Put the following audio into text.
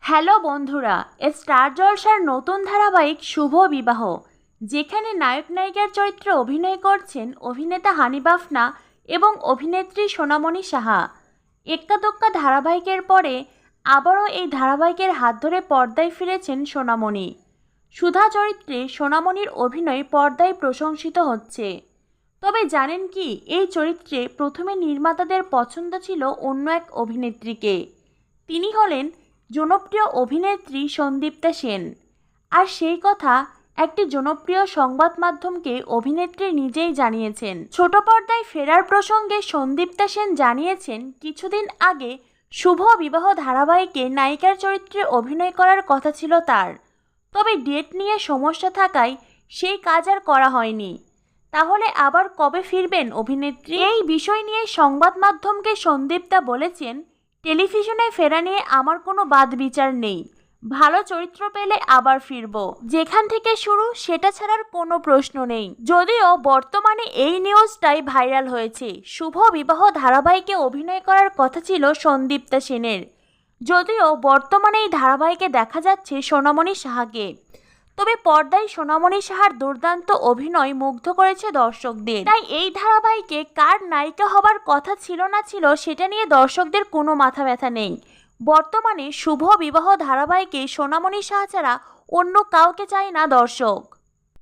Hello বন্ধুরা, star জলসার নতুন ধারাবাহিক শুভ বিবাহ, যেখানে নায়ক নায়িকার চরিত্রে অভিনয় করছেন অভিনেতা হানি বাফনা এবং অভিনেত্রী সোনামণি সাহা। এক্কা দোক্কা ধারাবাহিকের পরে আবারও এই ধারাবাহিকের হাত ধরে পর্দায় ফিরেছেন সোনামণি। সুধা চরিত্রে সোনামণির অভিনয় পর্দায় প্রশংসিত হচ্ছে। তবে জানেন কি, এই চরিত্রে প্রথমে নির্মাতাদের পছন্দ ছিল অন্য এক অভিনেত্রীকে। তিনি হলেন জনপ্রিয় অভিনেত্রী সন্দীপ্তা সেন। আর সেই কথা একটি জনপ্রিয় সংবাদ মাধ্যমকে অভিনেত্রী নিজেই জানিয়েছেন। ছোট পর্দায় ফেরার প্রসঙ্গে সন্দীপ্তা সেন জানিয়েছেন, কিছুদিন আগে শুভ বিবাহ ধারাবাহিকে নায়িকার চরিত্রে অভিনয় করার কথা ছিল তার, তবে ডেট নিয়ে সমস্যা থাকায় সেই কাজ আর করা হয়নি। তাহলে আবার কবে ফিরবেন অভিনেত্রী? এই বিষয় নিয়ে সংবাদ মাধ্যমকে সন্দীপ্তা বলেছেন, টেলিভিশনে ফেরা নিয়ে আমার কোনো বাদ বিচার নেই। ভালো চরিত্র পেলে আবার ফিরব। যেখান থেকে শুরু সেটা ছাড়ার কোনো প্রশ্ন নেই। যদিও বর্তমানে এই নিউজটাই ভাইরাল হয়েছে। শুভ বিবাহ ধারাবাহিকে অভিনয় করার কথা ছিল সন্দীপ্তা সেনের। যদিও বর্তমানে এই ধারাবাহিকে দেখা যাচ্ছে সোনামণি সাহাকে। তবে পর্দায় সোনামণি সাহার দুর্দান্ত অভিনয় মুগ্ধ করেছে দর্শকদের। তাই এই ধারাবাহিকে কার নায়িকা হবার কথা ছিল না ছিল সেটা নিয়ে দর্শকদের কোনো মাথা ব্যথা নেই। বর্তমানে শুভ বিবাহ ধারাবাহিকে সোনামণি সাহা ছাড়া অন্য কাউকে চায় না দর্শক।